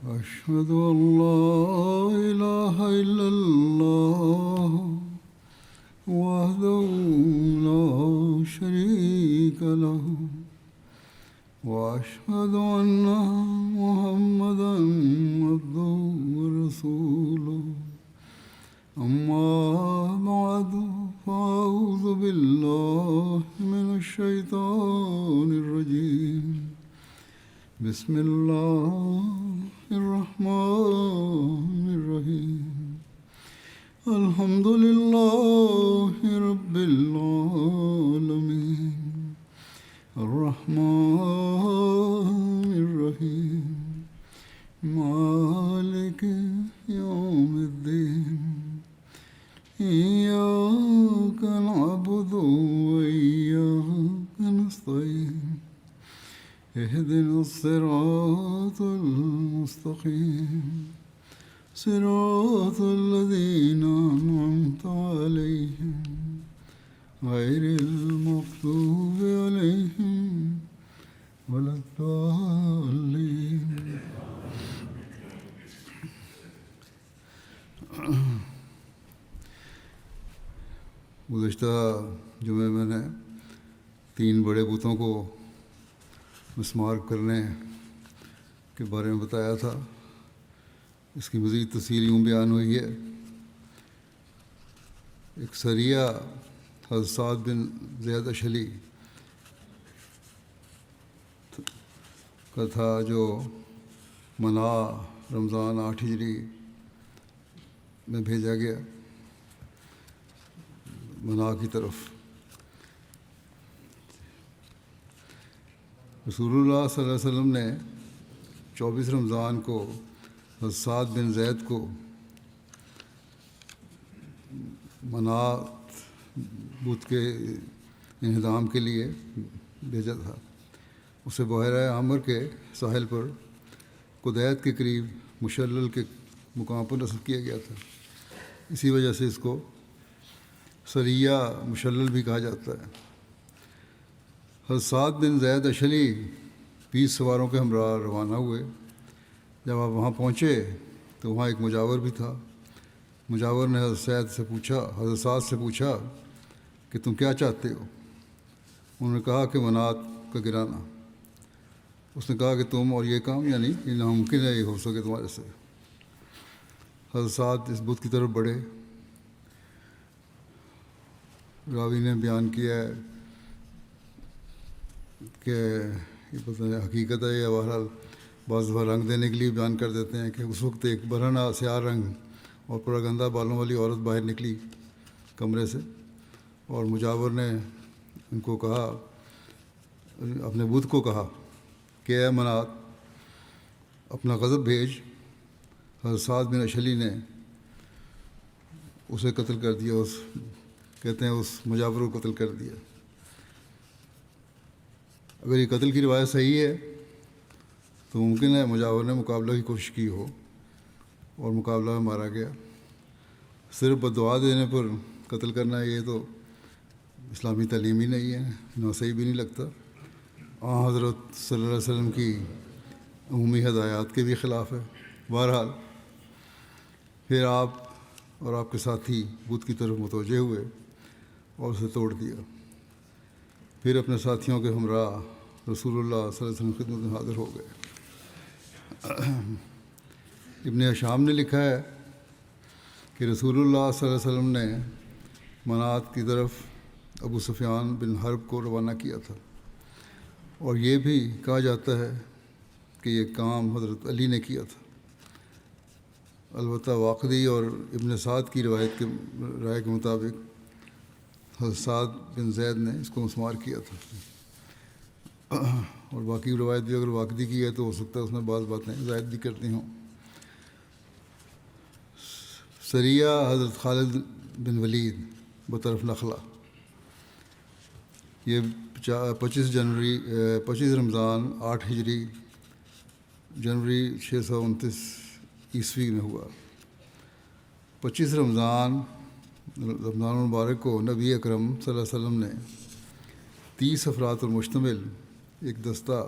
أشهد أن لا إله إلا الله وحده لا شريك له وأشهد أن محمدا عبده ورسوله أما بعد فأعوذ بالله من الشيطان الرجيم بسم الله الرحمن الرحيم الحمد لله رب العالمين الرحمن الرحيم مالك يوم الدين إياك نعبد وإياك نستعين اهدنا الصراط المستقيم صراط الذين أنعمت عليهم غير المغضوب عليهم ولا الضالين. گزشتہ جمعے میں نے 3 بڑے بتوں کو مسمار کرنے کے بارے میں بتایا تھا. اس کی مزید تفصیل یوں بیان ہوئی ہے. ایک سریہ حضرت سعد بن زید اشہلی کا تھا جو منع رمضان 8 ہجری میں بھیجا گیا منع کی طرف. رسول اللہ صلی اللہ علیہ وسلم نے 24 رمضان کو حضرت سعد بن زید کو منات بت کے انہدام کے لیے بھیجا تھا. اسے بحیرہ عامر کے ساحل پر قدیت کے قریب مشلل کے مقام پر نصب کیا گیا تھا. اسی وجہ سے اس کو سریہ مشلل بھی کہا جاتا ہے. حضرت سعد بن زید اشہلی 20 سواروں کے ہمراہ روانہ ہوئے. جب آپ وہاں پہنچے تو وہاں ایک مجاور بھی تھا. مجاور نے حضرت سعد سے پوچھا کہ تم کیا چاہتے ہو؟ انہوں نے کہا کہ منات کا گرانا. اس نے کہا کہ تم اور یہ کام یعنی یہ ناممکن ہے یہ ہو سکے تمہارے سے. حضرت سعد اس بت کی طرف بڑھے. راوی نے بیان کیا ہے کہ یہ پتہ نہیں حقیقت ہے یا بہرحال بعض دفعہ رنگ دینے کے لیے بیان کر دیتے ہیں کہ اس وقت ایک برہنہ سیاہ رنگ اور پورا گندہ بالوں والی عورت باہر نکلی کمرے سے اور مجاور نے ان کو کہا اپنے بت کو کہا کہ اے منات اپنا غضب بھیج. حضرت سعد بن اشہلی نے اسے قتل کر دیا. کہتے ہیں اس مجاور کو قتل کر دیا. اگر یہ قتل کی روایت صحیح ہے تو ممکن ہے مجاور نے مقابلہ کی کوشش کی ہو اور مقابلہ میں مارا گیا. صرف بددعا دینے پر قتل کرنا یہ تو اسلامی تعلیم ہی نہیں ہے، نہ صحیح بھی نہیں لگتا. حضرت صلی اللہ علیہ وسلم کی عمومی ہدایات کے بھی خلاف ہے. بہرحال پھر آپ اور آپ کے ساتھی بت کی طرف متوجہ ہوئے اور اسے توڑ دیا. پھر اپنے ساتھیوں کے ہمراہ رسول اللہ صلی اللہ علیہ وسلم خدمت میں حاضر ہو گئے. ابن ہشام نے لکھا ہے کہ رسول اللہ صلی اللہ علیہ وسلم نے منات کی طرف ابو سفیان بن حرب کو روانہ کیا تھا. اور یہ بھی کہا جاتا ہے کہ یہ کام حضرت علی نے کیا تھا. البتہ واقدی اور ابن سعد کی روایت کے رائے کے مطابق حضرت سعد بن زید نے اس کو مسمار کیا تھا. اور باقی روایت بھی اگر واقدی کی ہے تو ہو سکتا ہے اس میں بعض باتیں زائد بھی کرتی ہوں. سریہ حضرت خالد بن ولید بطرف نخلا. یہ 25 رمضان 8 ہجری جنوری 629 عیسوی میں ہوا. 25 رمضان المبارک کو نبی اکرم صلی اللہ علیہ وسلم نے 30 افراد پر مشتمل ایک دستہ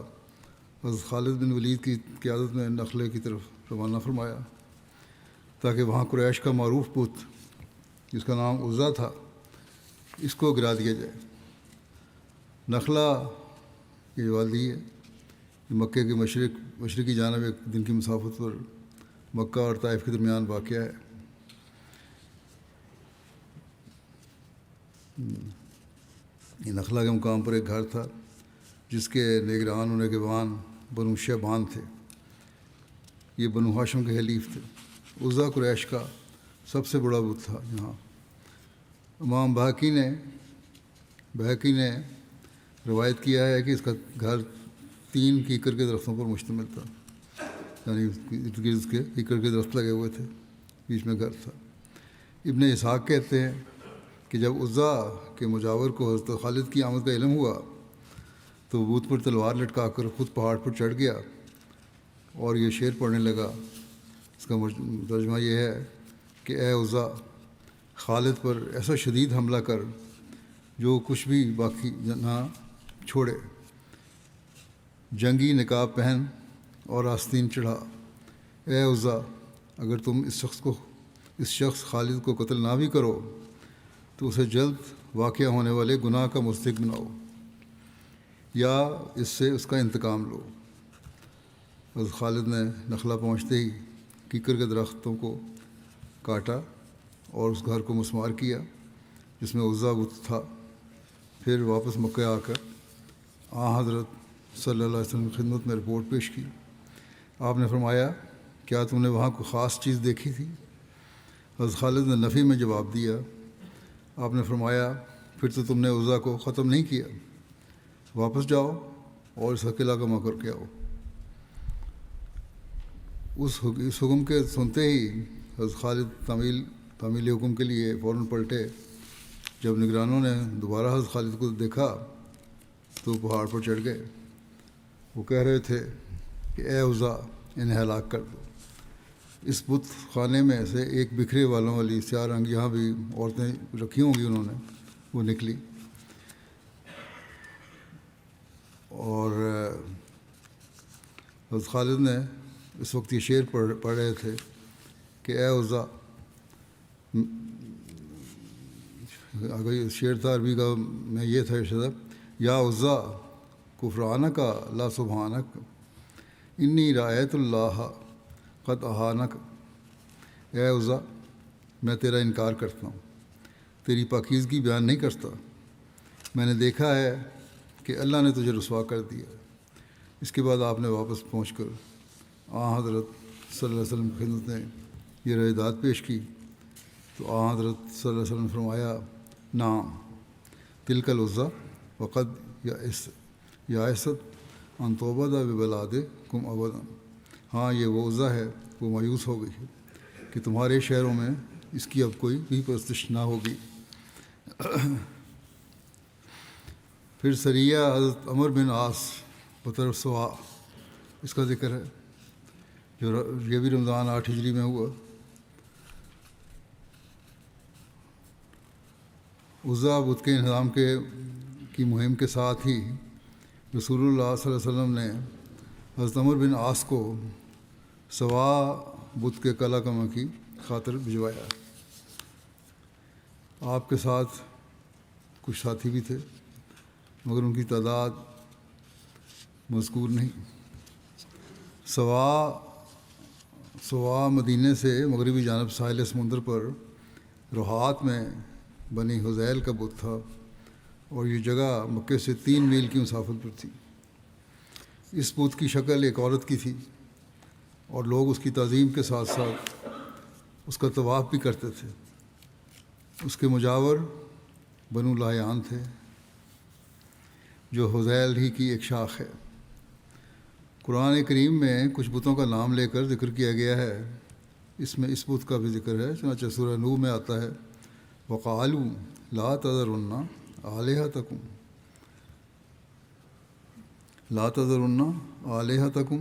حضرت خالد بن ولید کی قیادت میں نخلے کی طرف روانہ فرمایا تاکہ وہاں قریش کا معروف بت جس کا نام عزا تھا اس کو گرا دیا جائے۔ نخلا یہ وادی ہے، یہ مکے کے مشرقی جانب ایک دن کی مسافت پر مکہ اور طائف کے درمیان واقع ہے۔ یہ نخلا کے مقام پر ایک گھر تھا جس کے نگران و نگہبان بنو شیبان تھے، یہ بنو ہاشم کے حلیف تھے۔ عزا قریش کا سب سے بڑا بت تھا۔ یہاں امام بہقی نے روایت کیا ہے کہ اس کا گھر 3 کیکر کے درختوں پر مشتمل تھا، یعنی ارد گرد اس کے کیکر کے درخت لگے ہوئے تھے، بیچ میں گھر تھا۔ ابن اسحاق کہتے ہیں کہ جب عزا کے مجاور کو حضرت خالد کی آمد کا علم ہوا تو وہ بت پر تلوار لٹکا کر خود پہاڑ پر چڑھ گیا اور یہ شعر پڑھنے لگا۔ اس کا ترجمہ یہ ہے کہ اے عزا، خالد پر ایسا شدید حملہ کر جو کچھ بھی باقی نہ چھوڑے، جنگی نقاب پہن اور آستین چڑھا۔ اے عزا، اگر تم اس شخص خالد کو قتل نہ بھی کرو تو اسے جلد واقع ہونے والے گناہ کا مستحق بناؤ یا اس سے اس کا انتقام لو۔ حضرت خالد نے نخلا پہنچتے ہی کیکر کے درختوں کو کاٹا اور اس گھر کو مسمار کیا جس میں عزا بت تھا۔ پھر واپس مکہ آ کر حضرت صلی اللہ علیہ وسلم کی خدمت میں رپورٹ پیش کی۔ آپ نے فرمایا، کیا تم نے وہاں کوئی خاص چیز دیکھی تھی؟ حضرت خالد نے نفی میں جواب دیا۔ آپ نے فرمایا، پھر تو تم نے عزا کو ختم نہیں کیا، واپس جاؤ اور اس کا قلعہ کما کر کے آؤ۔ اس حکم کے سنتے ہی حضرت خالد تعمیل حکم کے لیے فوراً پلٹے۔ جب نگرانوں نے دوبارہ حضرت خالد کو دیکھا تو پہاڑ پر چڑھ گئے۔ وہ کہہ رہے تھے کہ اے عزا، انہیں ہلاک کر دو۔ اس بت خانے میں سے ایک بکھرے والوں والی سیاہ رنگ، یہاں بھی عورتیں رکھی ہوں گی انہوں نے، وہ نکلی اور حضرت خالد نے اس وقت یہ شعر پڑھ رہے تھے کہ اے عزا، اگر یہ شعر تھا عربی کا میں یہ تھا ارشاد، یا عزا کفرانک لا سبحانک انی رأیت اللہ قد احانک۔ اے عزا، میں تیرا انکار کرتا ہوں، تیری پاکیزگی بیان نہیں کرتا، میں نے دیکھا ہے کہ اللہ نے تجھے رسوا کر دیا۔ اس کے بعد آپ نے واپس پہنچ کر حضرت صلی اللہ علیہ وسلم کی خدمت میں یہ رعایت پیش کی تو حضرت صلی اللہ علیہ وسلم نے فرمایا، نعم تلک العزا وقد یائست ان تعبد ببلادکم ابدا۔ ہاں، یہ وہ عزا ہے، وہ مایوس ہو گئی ہے کہ تمہارے شہروں میں اس کی اب کوئی بھی پرستش نہ ہوگی۔ پھر سریہ حضرت عمر بن عاص بطرف سوا، اس کا ذکر ہے، جو یہ بھی رمضان 8 ہجری میں ہوا۔ عزا بت کے انہدام کی مہم کے ساتھ ہی رسول اللہ صلی اللہ علیہ وسلم نے حضرت عمر بن عاص کو سوا بت کے قلعہ کما کی خاطر بھجوایا۔ آپ کے ساتھ کچھ ساتھی بھی تھے مگر ان کی تعداد مذکور نہیں۔ سوا مدینے سے مغربی جانب ساحل سمندر پر روحات میں بنی حذیل کا بت تھا اور یہ جگہ مکے سے 3 میل کی مسافت پر تھی۔ اس بت کی شکل ایک عورت کی تھی اور لوگ اس کی تعظیم کے ساتھ ساتھ اس کا طواف بھی کرتے تھے۔ اس کے مجاور بنو لایان تھے جو حذیل ہی کی ایک شاخ ہے۔ قرآن کریم میں کچھ بتوں کا نام لے کر ذکر کیا گیا ہے، اس میں اس بت کا بھی ذکر ہے، چنانچہ سورہ نوح میں آتا ہے، وَقَالُوا لَا تَذَرُنَّ آلِهَتَكُمْ لَا تَذَرُنَّ آلِهَتَكُمْ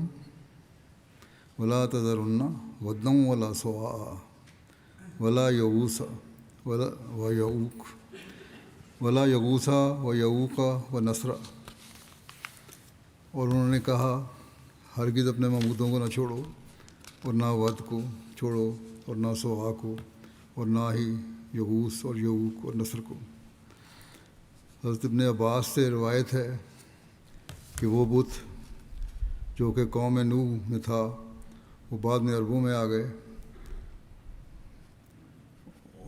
وَلَا تَذَرُنَّ وَدًّا وَلَا سُوَاعًا وَلَا يَغُوثَ وَيَعُوقَ وَنَسْرًا۔ اور انہوں نے کہا، ہرگز اپنے معبودوں کو نہ چھوڑو، اور نہ ود کو چھوڑو اور نہ سوا کو اور نہ ہی یغوث اور یعوق اور نصر کو۔ حضرت ابن عباس سے روایت ہے کہ وہ بت جو کہ قوم نوح میں تھا وہ بعد میں عربوں میں آ گئے،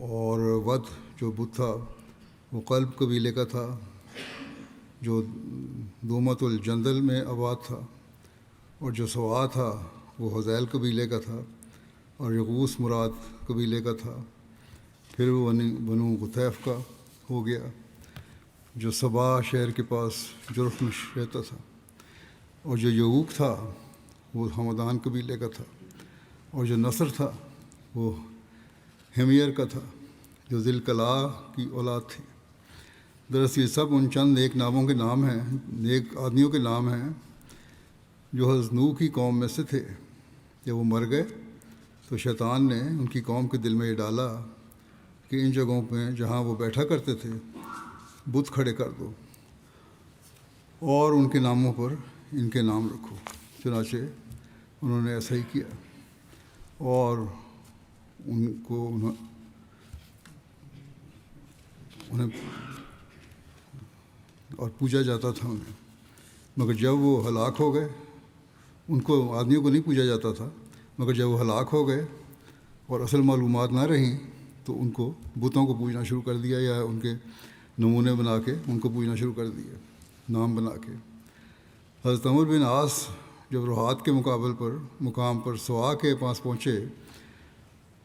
اور ود جو بت تھا وہ قلب قبیلے کا تھا جو دومت الجندل میں آباد تھا، اور جو سوا تھا وہ حذیل قبیلے کا تھا، اور یغوث مراد قبیلے کا تھا۔ پھر وہ بنو غطیف کا ہو گیا جو صبا شہر کے پاس جرف میں رہتا تھا، اور جو یعوق تھا وہ حمدان قبیلے کا تھا، اور جو نصر تھا وہ ہمیر کا تھا جو ذی القلاع کی اولاد تھی۔ دراصل یہ سب ان چند نیک ناموں کے نام ہیں، نیک آدمیوں کے نام ہیں جو حضرت نوح کی قوم میں سے تھے۔ جب وہ مر گئے تو شیطان نے ان کی قوم کے دل میں یہ ڈالا کہ ان جگہوں پہ جہاں وہ بیٹھا کرتے تھے بت کھڑے کر دو اور ان کے ناموں پر ان کے نام رکھو۔ چنانچہ انہوں نے ایسا ہی کیا، اور انہیں اور پوجا جاتا تھا انہیں، مگر جب وہ ہلاک ہو گئے، ان کو آدمیوں کو نہیں پوجا جاتا تھا، مگر جب وہ ہلاک ہو گئے اور اصل معلومات نہ رہیں تو ان کو بتوں کو پوجنا شروع کر دیا، یا ان کے نمونے بنا کے ان کو پوجنا شروع کر دیا نام بنا کے۔ حضرت عمر بن عاص جب روحات کے مقام پر سوا کے پاس پہنچے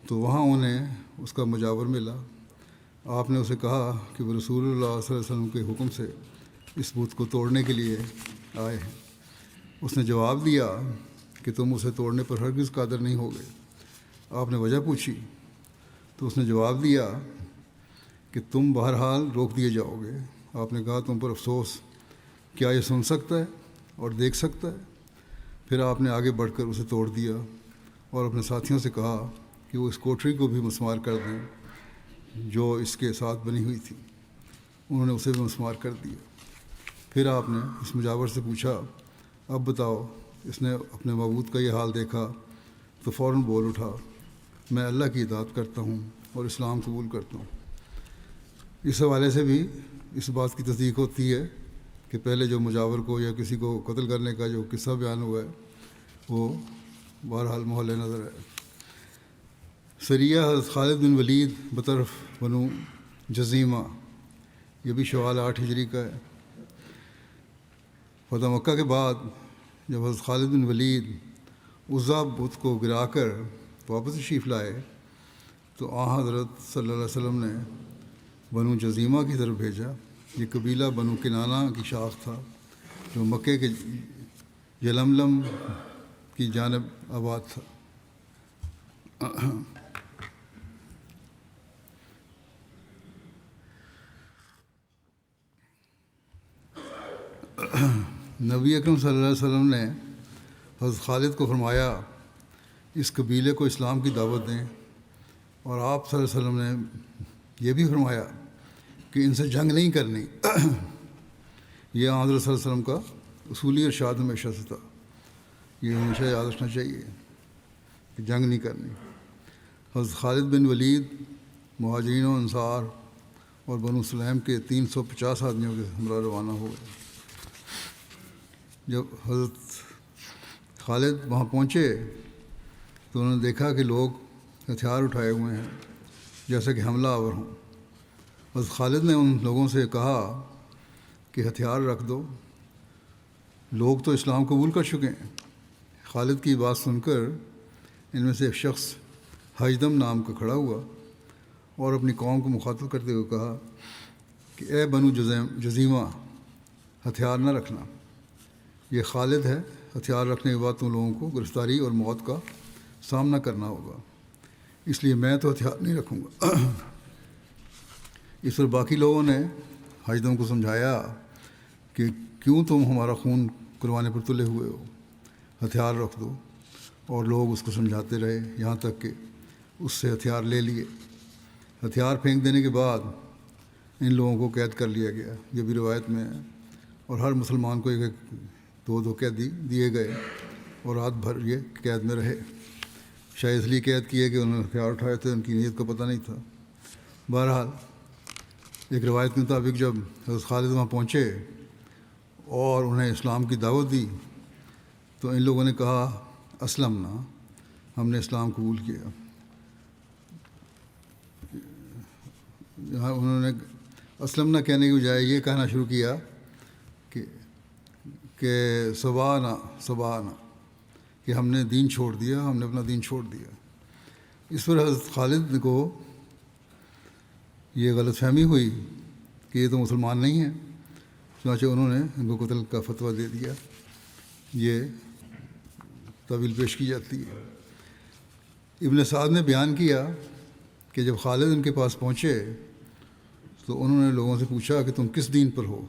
تو وہاں انہیں اس کا مجاور ملا۔ آپ نے اسے کہا کہ وہ رسول اللہ صلی اللہ علیہ وسلم کے حکم سے اس بت کو توڑنے کے لیے آئے ہیں۔ اس نے جواب دیا کہ تم اسے توڑنے پر ہرگز قادر نہیں ہوگے۔ آپ نے وجہ پوچھی تو اس نے جواب دیا کہ تم بہرحال روک دیے جاؤ گے۔ آپ نے کہا تم پر افسوس، کیا یہ سن سکتا ہے اور دیکھ سکتا ہے؟ پھر آپ نے آگے بڑھ کر اسے توڑ دیا اور اپنے ساتھیوں سے کہا کہ وہ اس کوٹری کو بھی مسمار کر دیں جو اس کے ساتھ بنی ہوئی تھی۔ انہوں نے اسے بھی مسمار کر دیا۔ پھر آپ نے اس مجاور سے پوچھا اب بتاؤ۔ اس نے اپنے معبود کا یہ حال دیکھا تو فوراً بول اٹھا میں اللہ کی اطاعت کرتا ہوں اور اسلام قبول کرتا ہوں۔ اس حوالے سے بھی اس بات کی تصدیق ہوتی ہے کہ پہلے جو مجاور کو یا کسی کو قتل کرنے کا جو قصہ بیان ہوا ہے وہ بہرحال محل نظر ہے۔ سریہ حضرت خالد بن ولید بطرف بنو جزیمہ، یہ بھی شوال 8 ہجری کا ہے۔ فتح مکہ کے بعد جب حضرت خالد بن ولید عزا بت کو گرا کر واپس تشریف لائے تو حضرت صلی اللہ علیہ وسلم نے بنو جزیمہ کی طرف بھیجا۔ یہ قبیلہ بنو کنانہ کی شاخ تھا جو مکے کے یلملم کی جانب آباد تھا۔ نبی اکرم صلی اللہ علیہ وسلم نے حضرت خالد کو فرمایا اس قبیلے کو اسلام کی دعوت دیں، اور آپ صلی اللہ علیہ وسلم نے یہ بھی فرمایا کہ ان سے جنگ نہیں کرنی۔ یہ حضرت صلی اللہ علیہ وسلم کا اصولی ارشاد ہمیشہ سے تھا، یہ ہمیشہ یاد رکھنا چاہیے کہ جنگ نہیں کرنی۔ حضرت خالد بن ولید مہاجرین و انصار اور بنو سلیم کے 350 آدمیوں کے ہمراہ روانہ ہوئے۔ جب حضرت خالد وہاں پہنچے تو انہوں نے دیکھا کہ لوگ ہتھیار اٹھائے ہوئے ہیں جیسے کہ حملہ آور ہوں۔ حضرت خالد نے ان لوگوں سے کہا کہ ہتھیار رکھ دو، لوگ تو اسلام قبول کر چکے ہیں۔ خالد کی بات سن کر ان میں سے ایک شخص حجدم نام کا کھڑا ہوا اور اپنی قوم کو مخاطب کرتے ہوئے کہا کہ اے بنو جزیمہ، ہتھیار نہ رکھنا، یہ خالد ہے، ہتھیار رکھنے کے بعد تم لوگوں کو گرفتاری اور موت کا سامنا کرنا ہوگا، اس لیے میں تو ہتھیار نہیں رکھوں گا۔ اس پر باقی لوگوں نے حجدم کو سمجھایا کہ کیوں تم ہمارا خون قربانے پر تلے ہوئے ہو، ہتھیار رکھ دو، اور لوگ اس کو سمجھاتے رہے یہاں تک کہ اس سے ہتھیار لے لیے۔ ہتھیار پھینک دینے کے بعد ان لوگوں کو قید کر لیا گیا، یہ بھی روایت میں ہے، اور ہر مسلمان کو ایک دو قیدی دیے گئے اور رات بھر یہ قید میں رہے۔ شاید اس لیے قید کیے کہ انہوں نے ہتھیار اٹھائے تھے، ان کی نیت کا پتہ نہیں تھا۔ بہرحال ایک روایت کے مطابق جب حضرت خالد وہاں پہنچے اور انہیں اسلام کی دعوت دی تو ان لوگوں نے کہا اسلمنا، ہم نے اسلام قبول کیا۔ یہاں انہوں نے اسلمنا کہنے کی بجائے یہ کہنا شروع کیا کہ سبحانہ سبحانہ، کہ ہم نے دین چھوڑ دیا، ہم نے اپنا دین چھوڑ دیا۔ اس پر حضرت خالد کو یہ غلط فہمی ہوئی کہ یہ تو مسلمان نہیں ہیں، چنانچہ انہوں نے ان کو قتل کا فتویٰ دے دیا۔ یہ طویل پیش کی جاتی ہے۔ ابن سعد نے بیان کیا کہ جب خالد ان کے پاس پہنچے تو انہوں نے لوگوں سے پوچھا کہ تم کس دین پر ہو؟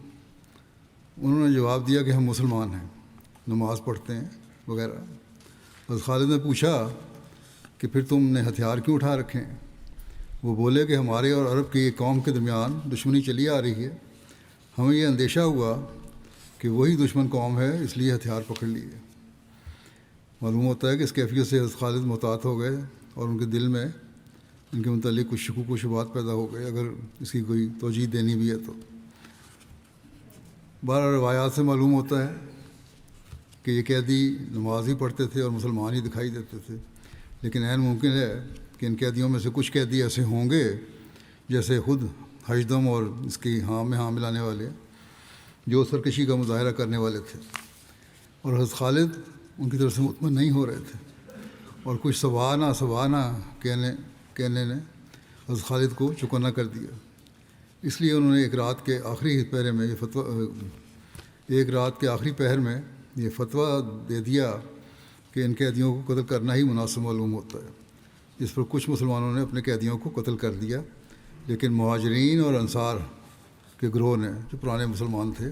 انہوں نے جواب دیا کہ ہم مسلمان ہیں، نماز پڑھتے ہیں وغیرہ۔ حضرت خالد نے پوچھا کہ پھر تم نے ہتھیار کیوں اٹھا رکھے ہیں؟ وہ بولے کہ ہمارے اور عرب کی ایک قوم کے درمیان دشمنی چلی آ رہی ہے، ہمیں یہ اندیشہ ہوا کہ وہی دشمن قوم ہے، اس لیے ہتھیار پکڑ لیے۔ معلوم ہوتا ہے کہ اس کیفیت سے حضرت خالد محتاط ہو گئے اور ان کے دل میں ان کے متعلق کچھ شکوک و شبہات پیدا ہو گئے، اگر اس کی کوئی توجیہ دینی بھی ہے تو۔ بارہ روایات سے معلوم ہوتا ہے کہ یہ قیدی نماز ہی پڑھتے تھے اور مسلمان ہی دکھائی دیتے تھے، لیکن عین ممکن ہے کہ ان قیدیوں میں سے کچھ قیدی ایسے ہوں گے جیسے خود حشدم اور اس کی میں ہاں ملانے والے، جو سرکشی کا مظاہرہ کرنے والے تھے، اور حضرت خالد ان کی طرف سے مطمئن نہیں ہو رہے تھے، اور کچھ سبحانہ سبحانہ کہنے نے حضرت خالد کو چکنا کر دیا۔ اس لیے انہوں نے ایک رات کے آخری پہر میں یہ فتویٰ دے دیا کہ ان قیدیوں کو قتل کرنا ہی مناسب معلوم ہوتا ہے۔ اس پر کچھ مسلمانوں نے اپنے قیدیوں کو قتل کر دیا، لیکن مہاجرین اور انصار کے گروہ نے، جو پرانے مسلمان تھے،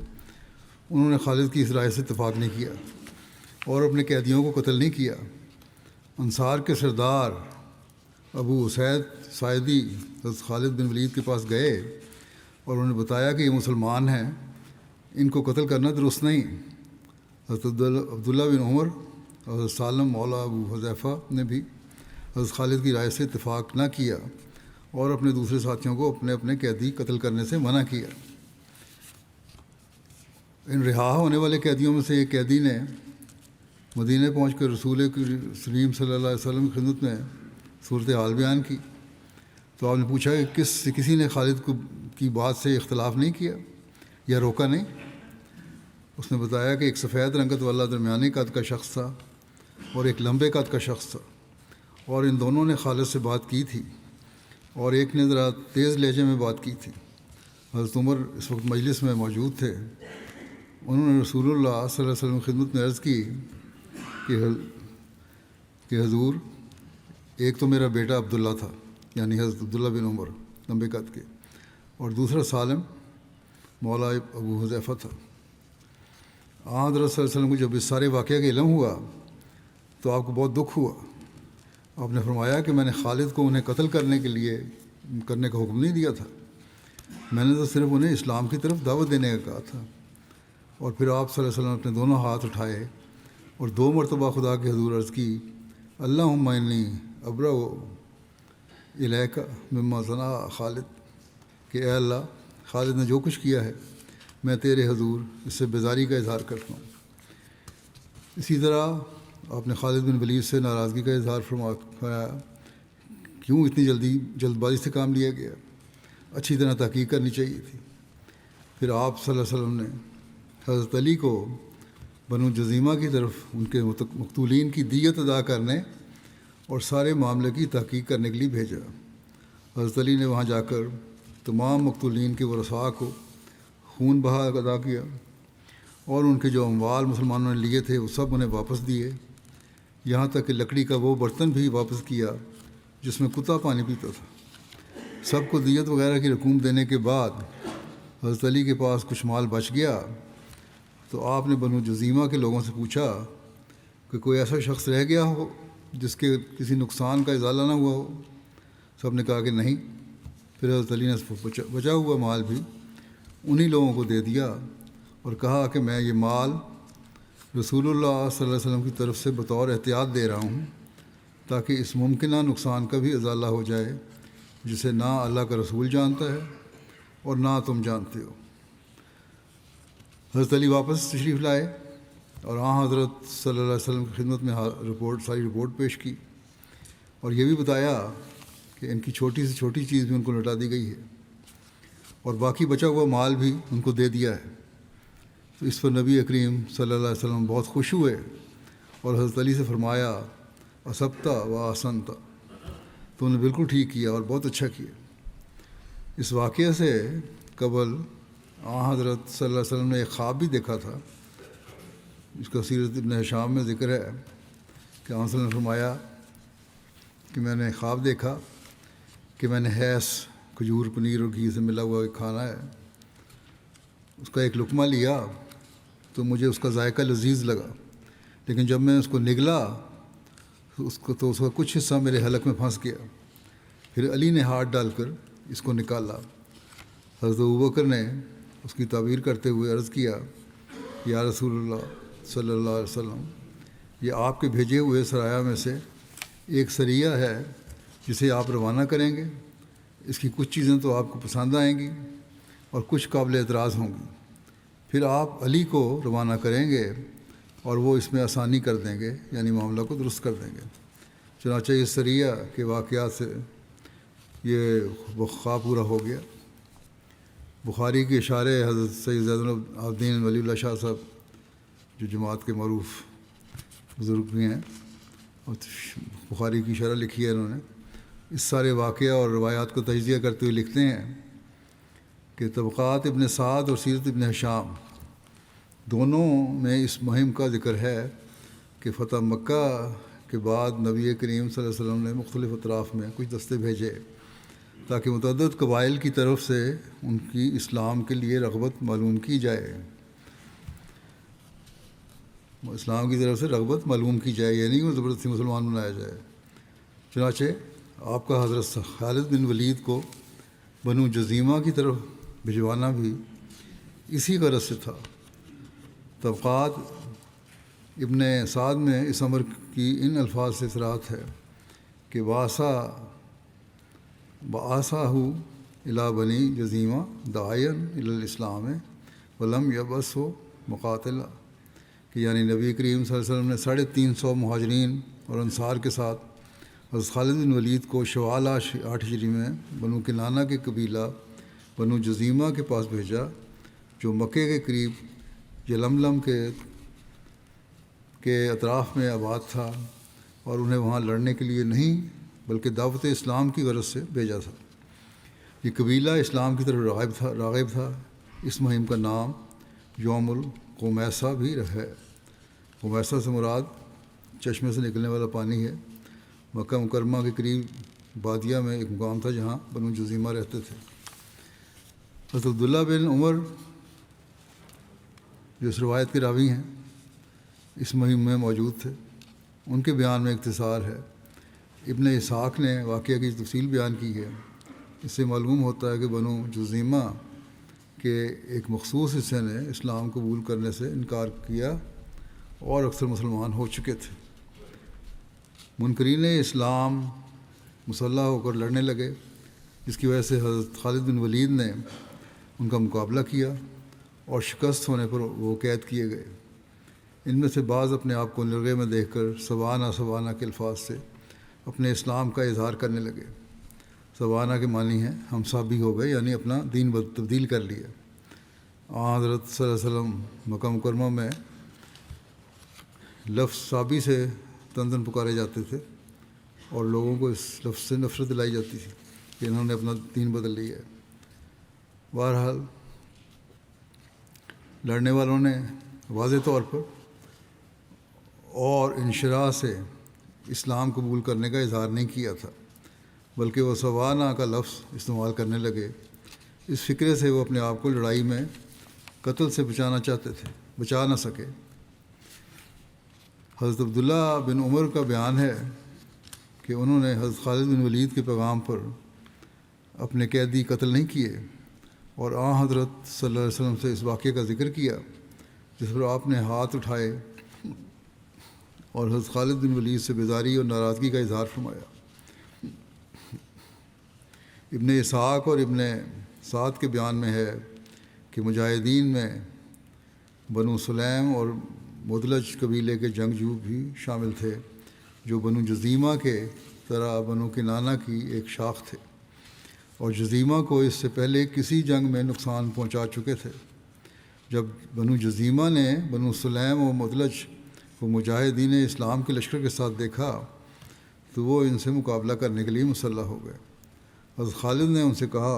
انہوں نے خالد کی اس رائے سے اتفاق نہیں کیا اور اپنے قیدیوں کو قتل نہیں کیا۔ انصار کے سردار ابو اسید ساعدی حضرت خالد بن ولید کے پاس گئے اور انہوں نے بتایا کہ یہ مسلمان ہیں، ان کو قتل کرنا درست نہیں۔ حضرت عبداللہ بن عمر اور حضرت سالم مولا ابو حذیفہ نے بھی حضرت خالد کی رائے سے اتفاق نہ کیا اور اپنے دوسرے ساتھیوں کو اپنے اپنے قیدی قتل کرنے سے منع کیا۔ ان رہا ہونے والے قیدیوں میں سے ایک قیدی نے مدینہ پہنچ کر رسول کریم صلی اللہ علیہ وسلم کی خدمت میں صورتحال بیان کی، تو آپ نے پوچھا کہ کسی نے خالد کی بات سے اختلاف نہیں کیا یا روکا نہیں؟ اس نے بتایا کہ ایک سفید رنگت والا درمیانی قد کا شخص تھا اور ایک لمبے قد کا شخص تھا، اور ان دونوں نے خالد سے بات کی تھی، اور ایک نے ذرا تیز لہجے میں بات کی تھی۔ حضرت عمر اس وقت مجلس میں موجود تھے۔ انہوں نے رسول اللہ صلی اللہ علیہ وسلم کی خدمت میں عرض کی کہ حضور، ایک تو میرا بیٹا عبداللہ تھا، یعنی حضرت عبداللہ بن عمر لمبے قد کے، اور دوسرا سالم مولا ابو حذیفہ تھا۔ حضرت صلی اللہ علیہ وسلم کو جب اس سارے واقعے کا علم ہوا تو آپ کو بہت دکھ ہوا۔ آپ نے فرمایا کہ میں نے خالد کو انہیں قتل کرنے کا حکم نہیں دیا تھا، میں نے تو صرف انہیں اسلام کی طرف دعوت دینے کا کہا تھا۔ اور پھر آپ صلی اللہ علیہ وسلم نے اپنے دونوں ہاتھ اٹھائے اور 2 مرتبہ خدا کے حضور عرض کی، اللہم انی ابرأ الیک مما صنع خالد، کہ اے اللہ، خالد نے جو کچھ کیا ہے میں تیرے حضور اس سے بیزاری کا اظہار کرتا ہوں۔ اسی طرح آپ نے خالد بن ولید سے ناراضگی کا اظہار فرمایا، کیوں اتنی جلد بازی سے کام لیا گیا، اچھی طرح تحقیق کرنی چاہیے تھی۔ پھر آپ صلی اللہ علیہ وسلم نے حضرت علی کو بنو جزیمہ کی طرف ان کے مقتولین کی دیت ادا کرنے اور سارے معاملے کی تحقیق کرنے کے لیے بھیجا۔ حضرت علی نے وہاں جا کر تمام مقتولین کے ورثاء کو خون بہا ادا کیا، اور ان کے جو اموال مسلمانوں نے لیے تھے وہ سب انہیں واپس دیے، یہاں تک کہ لکڑی کا وہ برتن بھی واپس کیا جس میں کتا پانی پیتا تھا۔ سب کو دیت وغیرہ کی رقوم دینے کے بعد حضرت علی کے پاس کچھ مال بچ گیا، تو آپ نے بنو جزیمہ کے لوگوں سے پوچھا کہ کوئی ایسا شخص رہ گیا ہو جس کے کسی نقصان کا ازالہ نہ ہوا ہو؟ سب نے کہا کہ نہیں۔ پھر حضرت علی نے بچا ہوا مال بھی انہی لوگوں کو دے دیا اور کہا کہ میں یہ مال رسول اللہ صلی اللہ علیہ وسلم کی طرف سے بطور احتیاط دے رہا ہوں تاکہ اس ممکنہ نقصان کا بھی ازالہ ہو جائے جسے نہ اللہ کا رسول جانتا ہے اور نہ تم جانتے ہو۔ حضرت علی واپس تشریف لائے اور حضرت صلی اللہ علیہ وسلم کی خدمت میں ساری رپورٹ پیش کی، اور یہ بھی بتایا کہ ان کی چھوٹی سے چھوٹی چیز بھی ان کو لوٹا دی گئی ہے اور باقی بچا ہوا مال بھی ان کو دے دیا ہے۔ تو اس پر نبی کریم صلی اللہ علیہ وسلم بہت خوش ہوئے اور حضرت علی سے فرمایا، اصبتا و احسنتا، تو نے بالکل ٹھیک کیا اور بہت اچھا کیا۔ اس واقعے سے قبل حضرت صلی اللہ علیہ وسلم نے ایک خواب بھی دیکھا تھا، اس کا سیرت ابن ہشام میں ذکر ہے کہ آپ نے فرمایا کہ میں نے خواب دیکھا کہ میں نے حیث کھجور پنیر اور گھی سے ملا ہوا ایک کھانا ہے، اس کا ایک لقمہ لیا تو مجھے اس کا ذائقہ لذیذ لگا، لیکن جب میں اس کو نگلا اس کا کچھ حصہ میرے حلق میں پھنس گیا۔ پھر علی نے ہاتھ ڈال کر اس کو نکالا۔ حضرت ابوبکر نے اس کی تعبیر کرتے ہوئے عرض کیا، یا رسول اللہ صلی اللہ علیہ وسلم، یہ آپ کے بھیجے ہوئے سرایہ میں سے ایک سریہ ہے جسے آپ روانہ کریں گے۔ اس کی کچھ چیزیں تو آپ کو پسند آئیں گی اور کچھ قابل اعتراض ہوں گی، پھر آپ علی کو روانہ کریں گے اور وہ اس میں آسانی کر دیں گے، یعنی معاملہ کو درست کر دیں گے۔ چنانچہ اس سریہ کے واقعات سے یہ خواب پورا ہو گیا۔ بخاری کے اشارے حضرت سید زید العابدین ولی اللہ شاہ صاحب جو جماعت کے معروف بزرگ بھی ہیں اور بخاری کی شرح لکھی ہے انہوں نے، اس سارے واقعہ اور روایات کو تجزیہ کرتے ہوئے لکھتے ہیں کہ طبقات ابن سعد اور سیرت ابن ہشام دونوں میں اس مہم کا ذکر ہے کہ فتح مکہ کے بعد نبی کریم صلی اللہ علیہ وسلم نے مختلف اطراف میں کچھ دستے بھیجے تاکہ متعدد قبائل کی طرف سے ان کی اسلام کے لیے رغبت معلوم کی جائے، اسلام کی طرف سے رغبت معلوم کی جائے، یعنی وہ زبردستی مسلمان بنایا جائے۔ چنانچہ آپ کا حضرت خالد بن ولید کو بنو جزیمہ کی طرف بھجوانا بھی اسی غرض سے تھا۔ طبقات ابن سعد میں اس امر کی ان الفاظ سے صراحت ہے کہ بآساہ الی بنی جزیمہ داعین الی الاسلام ولم یبعث مقاتلا، کہ یعنی نبی کریم صلی اللہ علیہ وسلم نے 350 مہاجرین اور انصار کے ساتھ حضرت خالد بن ولید کو شوال 8 ہجری میں بنو کنانہ کے قبیلہ بنو جزیمہ کے پاس بھیجا جو مکے کے قریب یلملم کے اطراف میں آباد تھا، اور انہیں وہاں لڑنے کے لیے نہیں بلکہ دعوت اسلام کی غرض سے بھیجا تھا۔ یہ قبیلہ اسلام کی طرف راغب تھا۔ اس مہم کا نام یوم القمیصہ بھی ہے۔ قمیصہ سے مراد چشمے سے نکلنے والا پانی ہے۔ مکہ مکرمہ کے قریب بادیہ میں ایک مقام تھا جہاں بنو جزیمہ رہتے تھے۔ حضرت عبداللہ بن عمر جو اس روایت کے راوی ہیں اس مہم میں موجود تھے، ان کے بیان میں اختصار ہے۔ ابن اسحاق نے واقعہ کی تفصیل بیان کی ہے۔ اس سے معلوم ہوتا ہے کہ بنو جزیمہ کے ایک مخصوص حصے نے اسلام قبول کرنے سے انکار کیا اور اکثر مسلمان ہو چکے تھے۔ منکرین اسلام مسلح ہو کر لڑنے لگے، جس کی وجہ سے حضرت خالد بن ولید نے ان کا مقابلہ کیا اور شکست ہونے پر وہ قید کیے گئے۔ ان میں سے بعض اپنے آپ کو نرغے میں دیکھ کر سبحانہ سبحانہ کے الفاظ سے اپنے اسلام کا اظہار کرنے لگے۔ سبحانہ کے معنی ہیں ہم صابی ہو گئے، یعنی اپنا دین تبدیل کر لیا۔ حضرت صلی اللہ علیہ وسلم مکہ مکرمہ میں لفظ صابی سے تندن پکارے جاتے تھے اور لوگوں کو اس لفظ سے نفرت دلائی جاتی تھی کہ انہوں نے اپنا دین بدل لیا ہے۔ بہرحال لڑنے والوں نے واضح طور پر اور انشراح سے اسلام قبول کرنے کا اظہار نہیں کیا تھا، بلکہ وہ سوانہ کا لفظ استعمال کرنے لگے۔ اس فکرے سے وہ اپنے آپ کو لڑائی میں قتل سے بچانا چاہتے تھے، بچا نہ سکے۔ حضرت عبداللہ بن عمر کا بیان ہے کہ انہوں نے حضرت خالد بن ولید کے پیغام پر اپنے قیدی قتل نہیں کیے اور حضرت صلی اللہ علیہ وسلم سے اس واقعے کا ذکر کیا جس پر آپ نے ہاتھ اٹھائے اور حضرت خالد بن ولید سے بیزاری اور ناراضگی کا اظہار فرمایا۔ ابن اسحاق اور ابن سعد کے بیان میں ہے کہ مجاہدین میں بنو سلیم اور مدلج قبیلے کے جنگجو بھی شامل تھے، جو بنو جزیمہ کے طرح بنو کنانہ کی ایک شاخ تھے، اور جزیمہ کو اس سے پہلے کسی جنگ میں نقصان پہنچا چکے تھے۔ جب بنو جزیمہ نے بنو سلیم و مدلج کو مجاہدین اسلام کے لشکر کے ساتھ دیکھا تو وہ ان سے مقابلہ کرنے کے لیے مسلح ہو گئے۔ حضرت خالد نے ان سے کہا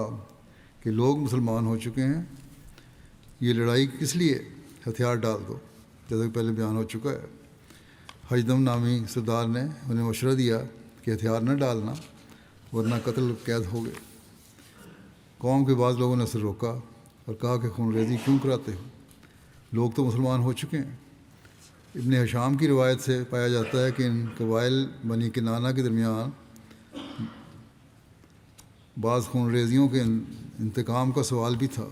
کہ لوگ مسلمان ہو چکے ہیں، یہ لڑائی کس لیے؟ ہتھیار ڈال دو، جیسا کہ پہلے بیان ہو چکا ہے۔ حجدم نامی سردار نے انہیں مشورہ دیا کہ ہتھیار نہ ڈالنا ورنہ قتل قید ہو گئے۔ قوم کے بعض لوگوں نے اسے روکا اور کہا کہ خون ریزی کیوں کراتے ہو، لوگ تو مسلمان ہو چکے ہیں۔ ابن ہشام کی روایت سے پایا جاتا ہے کہ ان قبائل بنی کنانہ کے درمیان بعض خون ریزیوں کے انتقام کا سوال بھی تھا،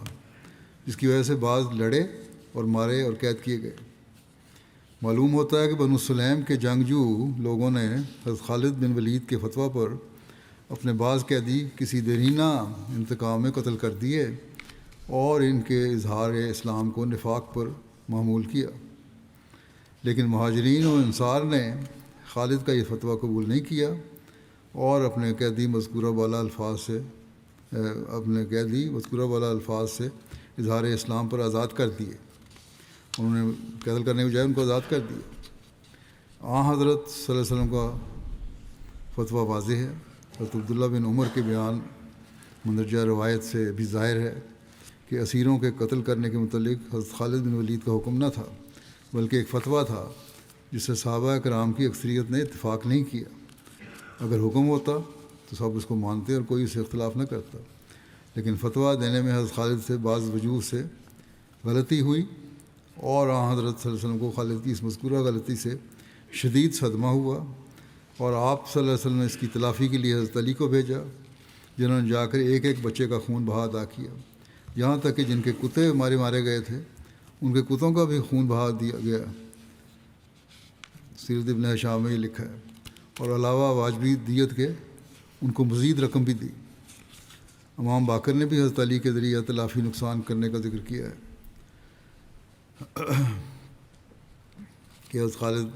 جس کی وجہ سے بعض لڑے اور مارے اور قید کیے گئے۔ معلوم ہوتا ہے کہ بنو سلیم کے جنگجو لوگوں نے حضرت خالد بن ولید کے فتویٰ پر اپنے بعض قیدی کسی دیرینہ انتقام میں قتل کر دیے اور ان کے اظہار اسلام کو نفاق پر معمول کیا، لیکن مہاجرین و انصار نے خالد کا یہ فتویٰ قبول نہیں کیا اور اپنے قیدی مذکورہ بالا الفاظ سے اظہار اسلام پر آزاد کر دیے۔ انہوں نے قتل کرنے کے بجائے ان کو آزاد کر دیا۔ حضرت صلی اللہ علیہ وسلم کا فتویٰ واضح ہے۔ حضرت عبداللہ بن عمر کے بیان مندرجہ روایت سے بھی ظاہر ہے کہ اسیروں کے قتل کرنے کے متعلق حضرت خالد بن ولید کا حکم نہ تھا، بلکہ ایک فتویٰ تھا جس سے صحابہ کرام کی اکثریت نے اتفاق نہیں کیا۔ اگر حکم ہوتا تو سب اس کو مانتے اور کوئی اس سے اختلاف نہ کرتا، لیکن فتویٰ دینے میں حضرت خالد سے بعض وجوہ سے غلطی ہوئی اور حضرت صلی اللہ علیہ وسلم کو خالد کی اس مذکورہ غلطی سے شدید صدمہ ہوا، اور آپ صلی اللہ علیہ وسلم نے اس کی تلافی کے لیے حضرت علی کو بھیجا، جنہوں نے جا کر ایک ایک بچے کا خون بہا ادا کیا، یہاں تک کہ جن کے کتے مارے گئے تھے ان کے کتوں کا بھی خون بہا دیا گیا۔ سیرت ابن ہشام میں یہ لکھا ہے، اور علاوہ واجبی دیت کے ان کو مزید رقم بھی دی۔ امام باقر نے بھی حضرت علی کے ذریعہ تلافی نقصان کرنے کا ذکر کیا ہے کہ حضرت خالد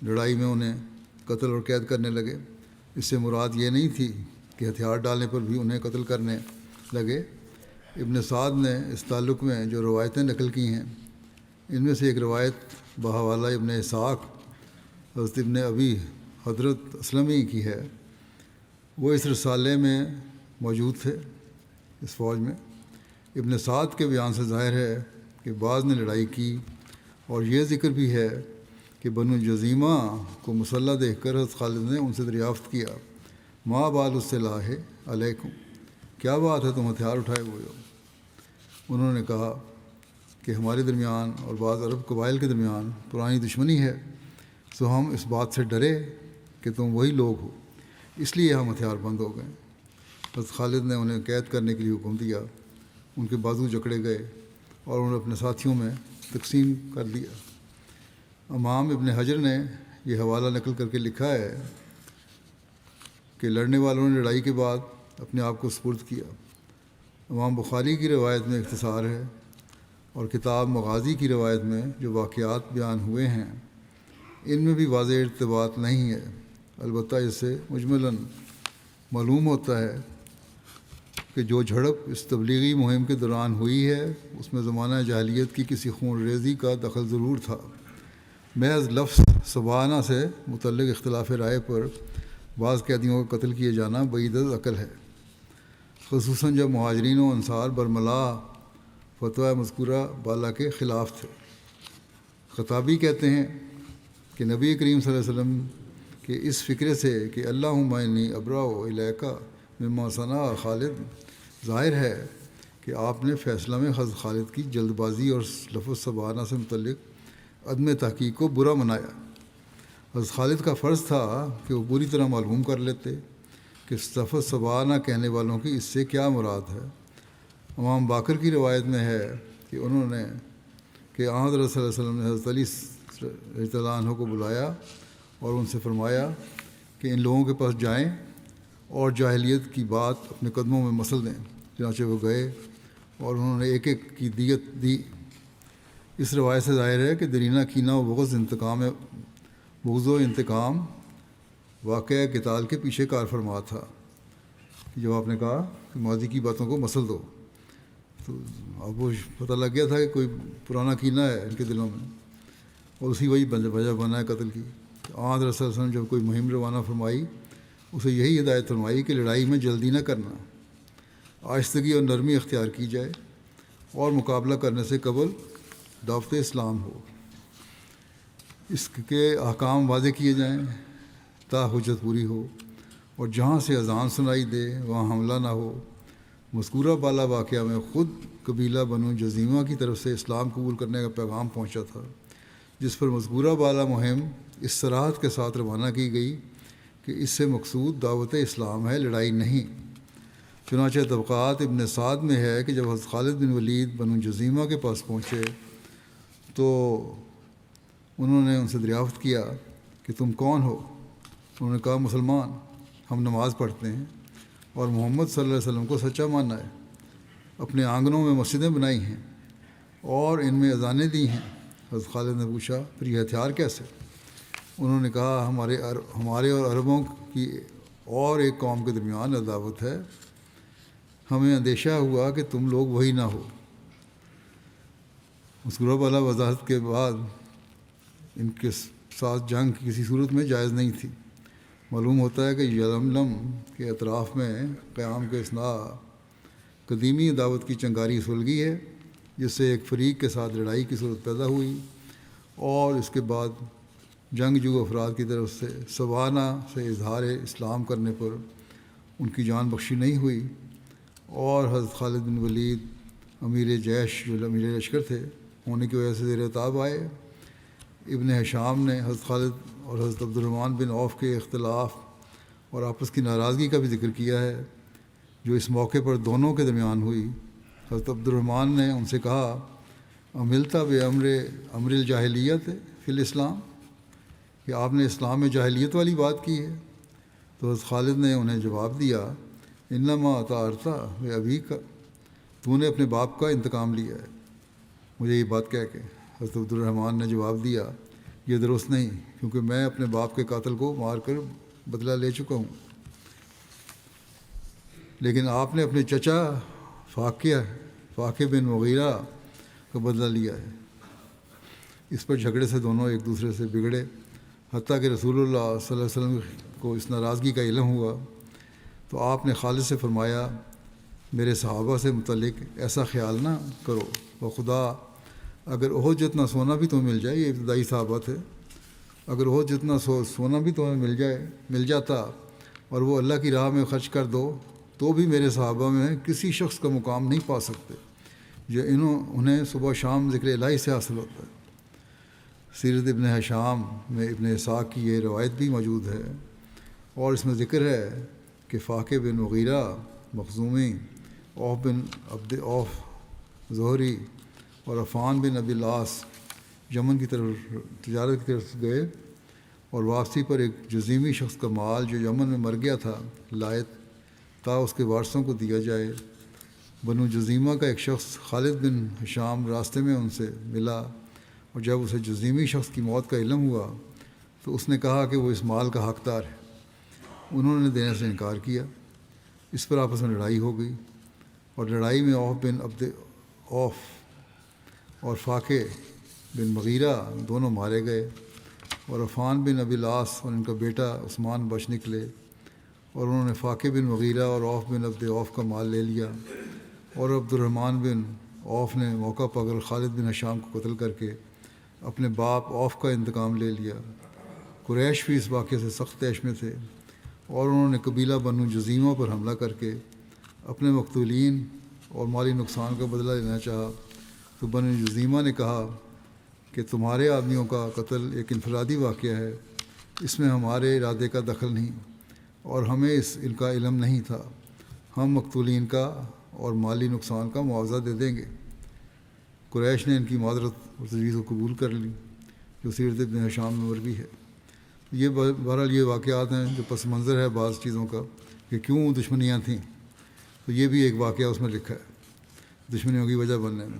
لڑائی میں انہیں قتل اور قید کرنے لگے۔ اس سے مراد یہ نہیں تھی کہ ہتھیار ڈالنے پر بھی انہیں قتل کرنے لگے۔ ابن سعد نے اس تعلق میں جو روایتیں نقل کی ہیں، ان میں سے ایک روایت بحوالہ ابن اسحاق حضرت ابن ابی حضرت اسلمی کی ہے۔ وہ اس رسالے میں موجود تھے اس فوج میں۔ ابن سعد کے بیان سے ظاہر ہے کہ بعض نے لڑائی کی، اور یہ ذکر بھی ہے کہ بنو جزیمہ کو مسلح دیکھ کر حضرت خالد نے ان سے دریافت کیا، ما بال السلاح علیکم، کیا بات ہے تم ہتھیار اٹھائے ہوئے ہو؟ انہوں نے کہا کہ ہمارے درمیان اور بعض عرب قبائل کے درمیان پرانی دشمنی ہے، سو ہم اس بات سے ڈرے کہ تم وہی لوگ ہو، اس لیے ہم ہتھیار بند ہو گئے۔ حضرت خالد نے انہیں قید کرنے کے لیے حکم دیا، ان کے بازو جکڑے گئے اور انہیں اپنے ساتھیوں میں تقسیم کر دیا۔ امام ابن حجر نے یہ حوالہ نقل کر کے لکھا ہے کہ لڑنے والوں نے لڑائی کے بعد اپنے آپ کو سپرد کیا۔ امام بخاری کی روایت میں اختصار ہے، اور کتاب مغازی کی روایت میں جو واقعات بیان ہوئے ہیں ان میں بھی واضح ارتباط نہیں ہے، البتہ اس سے مجملاً معلوم ہوتا ہے کہ جو جھڑپ اس تبلیغی مہم کے دوران ہوئی ہے اس میں زمانہ جاہلیت کی کسی خون ریزی کا دخل ضرور تھا۔ محض لفظ سبانہ سے متعلق اختلاف رائے پر بعض قیدیوں کا قتل کیے جانا بعید از عقل ہے، خصوصاً جب مہاجرین و انصار برملا فتویٰ مذکورہ بالا کے خلاف تھے۔ خطابی کہتے ہیں کہ نبی کریم صلی اللہ علیہ وسلم کے اس فکرے سے کہ اللہم انی ابرأ الیک مما صنع خالد، ظاہر ہے کہ آپ نے فیصلہ میں حضرت خالد کی جلد بازی اور لفظ سبانہ سے متعلق عدم تحقیق کو برا منایا۔ حضرت خالد کا فرض تھا کہ وہ پوری طرح معلوم کر لیتے کہ لفظ سبانہ کہنے والوں کی اس سے کیا مراد ہے۔ امام باقر کی روایت میں ہے کہ انہوں نے کہ حضرت صلی اللہ علیہ وسلم نے حضرت علی رضی اللہ عنہ کو بلایا اور ان سے فرمایا کہ ان لوگوں کے پاس جائیں اور جاہلیت کی بات اپنے قدموں میں مسل دیں۔ چنانچہ وہ گئے اور انہوں نے ایک ایک کی دیت دی۔ اس روایت سے ظاہر ہے کہ درینہ کینہ و بغض و انتقام واقعہ قتال کے پیچھے کار فرما تھا۔ جب آپ نے کہا کہ ماضی کی باتوں کو مسل دو، تو اب وہ پتہ لگ گیا تھا کہ کوئی پرانا کینہ ہے ان کے دلوں میں، اور اسی وہی وجہ بنا ہے قتل کی۔ آن حضرت صلی اللہ علیہ وسلم جب کوئی مہم روانہ فرمائی، اسے یہی ہدایت فرمائی کہ لڑائی میں جلدی نہ کرنا، آہستگی اور نرمی اختیار کی جائے اور مقابلہ کرنے سے قبل دعوت اسلام ہو، اس کے احکام واضح کیے جائیں تا حجت پوری ہو، اور جہاں سے اذان سنائی دے وہاں حملہ نہ ہو۔ مذکورہ بالا واقعہ میں خود قبیلہ بنو جزیمہ کی طرف سے اسلام قبول کرنے کا پیغام پہنچا تھا، جس پر مذکورہ بالا مہم اس صراحت کے ساتھ روانہ کی گئی کہ اس سے مقصود دعوت اسلام ہے، لڑائی نہیں۔ چنانچہ طبقات ابن سعد میں ہے کہ جب حضرت خالد بن ولید بنو جزیمہ کے پاس پہنچے تو انہوں نے ان سے دریافت کیا کہ تم کون ہو؟ انہوں نے کہا مسلمان، ہم نماز پڑھتے ہیں اور محمد صلی اللہ علیہ وسلم کو سچا ماننا ہے، اپنے آنگنوں میں مسجدیں بنائی ہیں اور ان میں اذانیں دی ہیں۔ حضرت خالد نے پوچھا پھر یہ ہتھیار کیسے؟ انہوں نے کہا ہمارے اور عربوں کی اور ایک قوم کے درمیان عداوت ہے، ہمیں اندیشہ ہوا کہ تم لوگ وہی نہ ہو۔ مذکورہ بالا وضاحت کے بعد ان کے ساتھ جنگ کسی صورت میں جائز نہیں تھی۔ معلوم ہوتا ہے کہ یلملم کے اطراف میں قیام کے اثناء قدیمی عداوت کی چنگاری سلگی ہے، جس سے ایک فریق کے ساتھ لڑائی کی صورت پیدا ہوئی، اور اس کے بعد جنگجو افراد کی طرف سے سوانہ سے اظہار اسلام کرنے پر ان کی جان بخشی نہیں ہوئی، اور حضرت خالد بن ولید امیر جیش جو امیر لشکر تھے ہونے کی وجہ سے زیر عتاب آئے۔ ابن ہشام نے حضرت خالد اور حضرت عبد الرحمن بن عوف کے اختلاف اور آپس کی ناراضگی کا بھی ذکر کیا ہے جو اس موقع پر دونوں کے درمیان ہوئی۔ حضرت عبد الرحمن نے ان سے کہا املتا امر الجاہلیت فی الاسلام، کہ آپ نے اسلام میں جاہلیت والی بات کی ہے؟ تو حضرت خالد نے انہیں جواب دیا انما اطاعت ابی کا، تو نے اپنے باپ کا انتقام لیا ہے، مجھے یہ بات کہہ کے۔ حضرت عبد الرحمن نے جواب دیا یہ درست نہیں، کیونکہ میں اپنے باپ کے قاتل کو مار کر بدلہ لے چکا ہوں، لیکن آپ نے اپنے چچا فاقہ بن مغیرہ کا بدلہ لیا ہے۔ اس پر جھگڑے سے دونوں ایک دوسرے سے بگڑے، حتیٰ کہ رسول اللہ صلی اللہ علیہ وسلم کو اس ناراضگی کا علم ہوا تو آپ نے خالد سے فرمایا میرے صحابہ سے متعلق ایسا خیال نہ کرو، خدا اگر احد جتنا سونا بھی تمہیں مل جائے، یہ ابتدائی صحابہ تھے، اگر احد جتنا سونا بھی تمہیں مل جاتا اور وہ اللہ کی راہ میں خرچ کر دو تو بھی میرے صحابہ میں کسی شخص کا مقام نہیں پا سکتے جو انہیں صبح شام ذکر الہی سے حاصل ہوتا ہے۔ سیرت ابن ہشام میں ابن اسحاق کی یہ روایت بھی موجود ہے، اور اس میں ذکر ہے کہ فاقہ بن مغیرہ مخزومی، اوف بن عبد اوف زہری اور عفان بن ابی العاص یمن کی طرف تجارت کی طرف گئے، اور واپسی پر ایک جزیمی شخص کا مال جو یمن میں مر گیا تھا لائے تا اس کے وارثوں کو دیا جائے۔ بنو جزیمہ کا ایک شخص خالد بن ہشام راستے میں ان سے ملا، اور جب اسے جزیمی شخص کی موت کا علم ہوا تو اس نے کہا کہ وہ اس مال کا حقدار ہے۔ انہوں نے دینے سے انکار کیا، اس پر آپس میں لڑائی ہو گئی، اور لڑائی میں اوف بن عبد اوف اور فاقہ بن مغیرہ دونوں مارے گئے، اور عفان بن ابی العاص اور ان کا بیٹا عثمان بچ نکلے، اور انہوں نے فاقہ بن مغیرہ اور اوف بن عبد اوف کا مال لے لیا، اور عبد الرحمن بن اوف نے موقع پر خالد بن ہشام کو قتل کر کے اپنے باپ اوف کا انتقام لے لیا۔ قریش بھی اس واقعے سے سخت طیش میں تھے، اور انہوں نے قبیلہ بنو جزیمہ پر حملہ کر کے اپنے مقتولین اور مالی نقصان کا بدلہ لینا چاہا، تو بنو جزیمہ نے کہا کہ تمہارے آدمیوں کا قتل ایک انفرادی واقعہ ہے، اس میں ہمارے ارادے کا دخل نہیں اور ہمیں ان کا علم نہیں تھا، ہم مقتولین کا اور مالی نقصان کا معاوضہ دے دیں گے۔ قریش نے ان کی معذرت اور تجویز کو قبول کر لی، جو سیرت ابن ہشام میں مروی ہے۔ یہ بہرحال یہ واقعات ہیں جو پس منظر ہے بعض چیزوں کا کہ کیوں دشمنیاں تھیں، تو یہ بھی ایک واقعہ اس میں لکھا ہے دشمنیوں کی وجہ بننے میں۔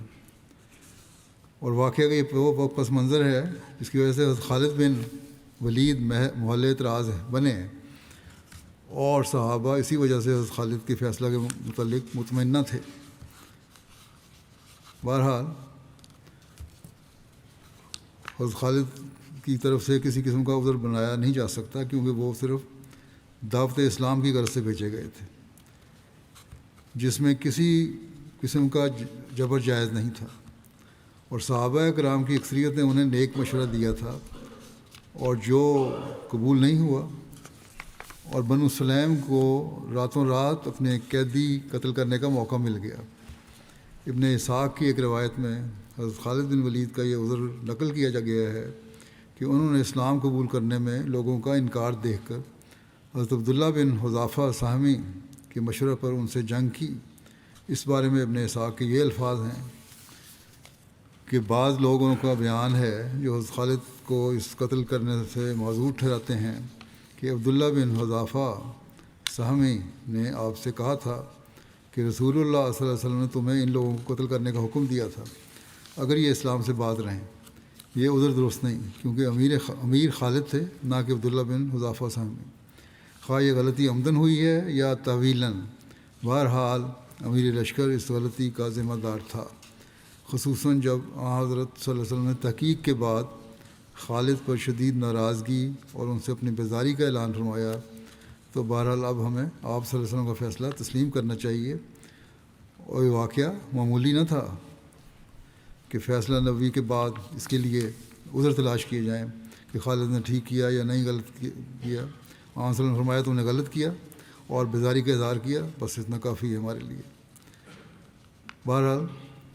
اور واقعہ کا یہ وہ پس منظر ہے جس کی وجہ سے حضرت خالد بن ولید محل اعتراض بنے، اور صحابہ اسی وجہ سے حضرت خالد کے فیصلہ کے متعلق مطمئنہ تھے۔ بہرحال حضرت خالد کی طرف سے کسی قسم کا عذر بنایا نہیں جا سکتا، کیونکہ وہ صرف دعوت اسلام کی غرض سے بھیجے گئے تھے، جس میں کسی قسم کا جبر جائز نہیں تھا، اور صحابہ کرام کی اکثریت نے انہیں نیک مشورہ دیا تھا، اور جو قبول نہیں ہوا، اور بنو سلیم کو راتوں رات اپنے قیدی قتل کرنے کا موقع مل گیا۔ ابن اسحاق کی ایک روایت میں حضرت خالد بن ولید کا یہ عذر نقل کیا جا گیا ہے کہ انہوں نے اسلام قبول کرنے میں لوگوں کا انکار دیکھ کر حضرت عبداللہ بن حذافہ سہمی کے مشورے پر ان سے جنگ کی۔ اس بارے میں ابن اسحاق کے یہ الفاظ ہیں کہ بعض لوگوں کا بیان ہے جو حضرت خالد کو اس قتل کرنے سے معذور ٹھہراتے ہیں کہ عبداللہ بن حذافہ سہمی نے آپ سے کہا تھا کہ رسول اللہ صلی اللہ علیہ وسلم نے تمہیں ان لوگوں کو قتل کرنے کا حکم دیا تھا، اگر یہ اسلام سے باز رہیں۔ یہ عذر درست نہیں، کیونکہ امیر خالد تھے، نہ کہ عبداللہ بن حذافہ سہمی۔ خواہ یہ غلطی عمدن ہوئی ہے یا تاویلاً، بہرحال امیر لشکر اس غلطی کا ذمہ دار تھا، خصوصاً جب حضرت صلی اللہ علیہ وسلم نے تحقیق کے بعد خالد پر شدید ناراضگی اور ان سے اپنی بیزاری کا اعلان فرمایا۔ تو بہرحال اب ہمیں آپ صلی اللہ علیہ وسلم کا فیصلہ تسلیم کرنا چاہیے، اور یہ واقعہ معمولی نہ تھا کہ فیصلہ نبوی کے بعد اس کے لیے عذر تلاش کیے جائیں کہ خالد نے ٹھیک کیا یا نہیں غلط کیا۔ آپ صلی اللہ علیہ وسلم نے فرمایا تم نے غلط کیا اور بیزاری کا اظہار کیا، بس اتنا کافی ہے ہمارے لیے۔ بہرحال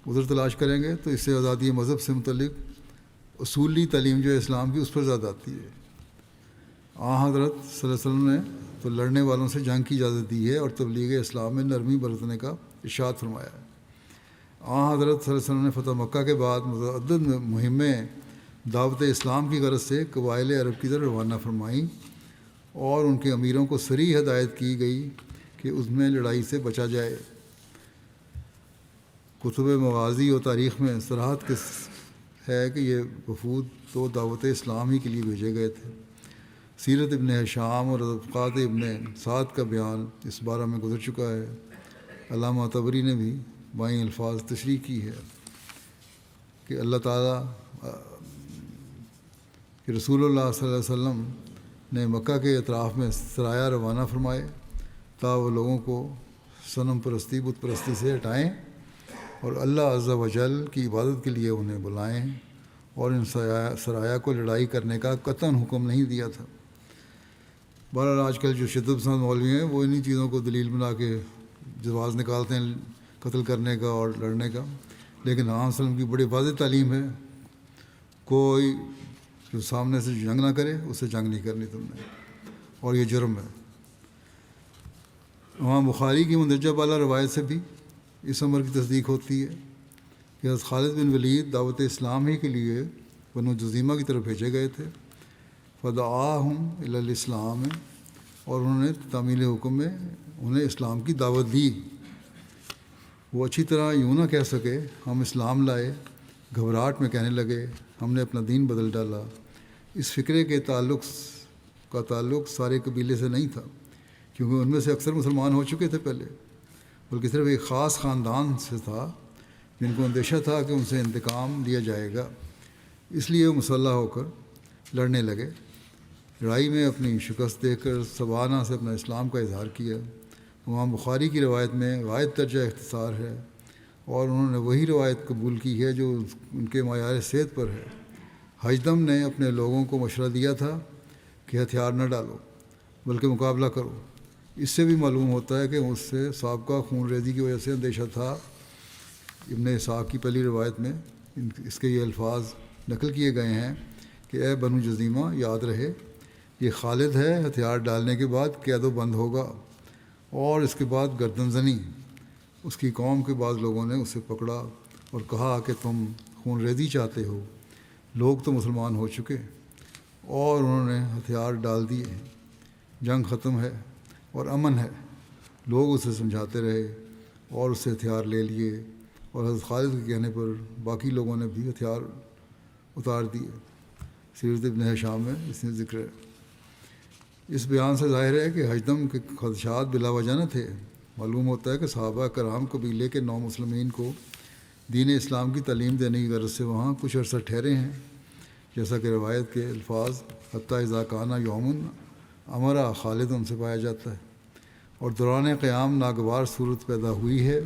عذر تلاش کریں گے تو اس سے آزادی مذہب سے متعلق اصولی تعلیم جو ہے اسلام کی، اس پر زیادہ آتی ہے۔ حضرت صلی اللہ علیہ وسلم نے تو لڑنے والوں سے جنگ کی اجازت دی ہے اور تبلیغ اسلام میں نرمی برتنے کا ارشاد فرمایا ہے۔ حضرت صلی اللہ علیہ وسلم نے فتح مکہ کے بعد متعدد مہمیں دعوت اسلام کی غرض سے قبائل عرب کی طرف روانہ فرمائیں، اور ان کے امیروں کو صریح ہدایت کی گئی کہ اس میں لڑائی سے بچا جائے۔ کتب مغازی و تاریخ میں صراحت ہے کہ یہ وفود تو دعوت اسلام ہی کے لیے بھیجے گئے تھے۔ سیرت ابن ہشام اور طبقات ابن سعد کا بیان اس بارے میں گزر چکا ہے۔ علامہ طبری نے بھی بائیں الفاظ تشریح کی ہے کہ اللہ تعالیٰ کہ رسول اللہ صلی اللہ علیہ وسلم نے مکہ کے اطراف میں سرایہ روانہ فرمائے تا وہ لوگوں کو صنم پرستی بت پرستی سے ہٹائیں اور اللہ عز و جل کی عبادت کے لیے انہیں بلائیں، اور ان سرایہ کو لڑائی کرنے کا قطعاً حکم نہیں دیا تھا۔ بہرحال آج کل جو شدت پسند مولوی ہیں وہ انہی چیزوں کو دلیل بنا کے جواز نکالتے ہیں قتل کرنے کا اور لڑنے کا، لیکن آپ وسلم کی بڑی واضح تعلیم ہے، کوئی جو سامنے سے جنگ نہ کرے اس سے جنگ نہیں کرنی تم نے، اور یہ جرم ہے۔ وہاں بخاری کی مندرجہ بالا روایت سے بھی اس امر کی تصدیق ہوتی ہے کہ حضرت خالد بن ولید دعوت اسلام ہی کے لیے بنو جزیمہ کی طرف بھیجے گئے تھے۔ فدعاہم الی الاسلام، اور انہوں نے تعمیل حکم میں انہیں اسلام کی دعوت دی۔ وہ اچھی طرح یوں نہ کہہ سکے ہم اسلام لائے، گھبراہٹ میں کہنے لگے ہم نے اپنا دین بدل ڈالا۔ اس فکرے کے تعلق سارے قبیلے سے نہیں تھا، کیونکہ ان میں سے اکثر مسلمان ہو چکے تھے پہلے، بلکہ صرف ایک خاص خاندان سے تھا جن کو اندیشہ تھا کہ ان سے انتقام لیا جائے گا، اس لیے وہ مسلح ہو کر لڑنے لگے۔ لڑائی میں اپنی شکست دیکھ کر سبانہ سے اپنا اسلام کا اظہار کیا۔ امام بخاری کی روایت میں واحد درجہ اختصار ہے، اور انہوں نے وہی روایت قبول کی ہے جو ان کے معیار صحت پر ہے۔ حجدم نے اپنے لوگوں کو مشورہ دیا تھا کہ ہتھیار نہ ڈالو بلکہ مقابلہ کرو۔ اس سے بھی معلوم ہوتا ہے کہ اس سے سابقہ خون ریزی کی وجہ سے اندیشہ تھا۔ ابن اسحاق کی پہلی روایت میں اس کے یہ الفاظ نقل کیے گئے ہیں کہ اے بنو جزیمہ، یاد رہے یہ خالد ہے، ہتھیار ڈالنے کے بعد قید و بند ہوگا، اور اس کے بعد گردن زنی۔ اس کی قوم کے بعض لوگوں نے اسے پکڑا اور کہا کہ تم خون ریزی چاہتے ہو، لوگ تو مسلمان ہو چکے اور انہوں نے ہتھیار ڈال دیے ہیں، جنگ ختم ہے اور امن ہے۔ لوگ اسے سمجھاتے رہے اور اس سے ہتھیار لے لیے، اور حضرت خالد کے کہنے پر باقی لوگوں نے بھی ہتھیار اتار دیے۔ سیرت ابن ہشام میں اس میں ذکر ہے۔ اس بیان سے ظاہر ہے کہ ہجدم کے خدشات بلا وجہ نہ تھے۔ معلوم ہوتا ہے کہ صحابہ کرام قبیلے کے نو مسلمین کو دین اسلام کی تعلیم دینے کی غرض سے وہاں کچھ عرصہ ٹھہرے ہیں، جیسا کہ روایت کے الفاظ حتیٰ اذا کان یوم امرا خالد ان سے پایا جاتا ہے، اور دوران قیام ناگوار صورت پیدا ہوئی ہے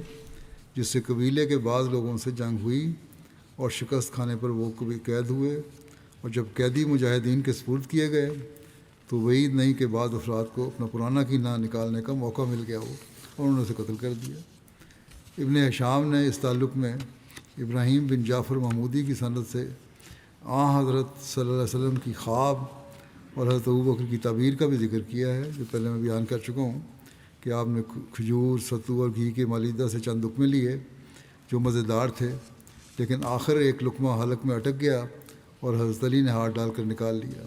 جس سے قبیلے کے بعض لوگوں سے جنگ ہوئی اور شکست کھانے پر وہ کبھی قید ہوئے، اور جب قیدی مجاہدین کے سپرد کیے گئے تو وعید نہیں کہ بعض افراد کو اپنا پرانا کینہ نکالنے کا موقع مل گیا ہو اور انہوں نے اسے قتل کر دیا۔ ابن ہشام نے اس تعلق میں ابراہیم بن جعفر محمودی کی سند سے حضرت صلی اللہ علیہ وسلم کی خواب اور حضرت ابوبکر کی تعبیر کا بھی ذکر کیا ہے، جو پہلے میں بیان کر چکا ہوں کہ آپ نے کھجور، ستو اور گھی کے مالیدہ سے چند لقمے لیے جو مزیدار تھے، لیکن آخر ایک لقمہ حلق میں اٹک گیا اور حضرت علی نے ہاتھ ڈال کر نکال لیا۔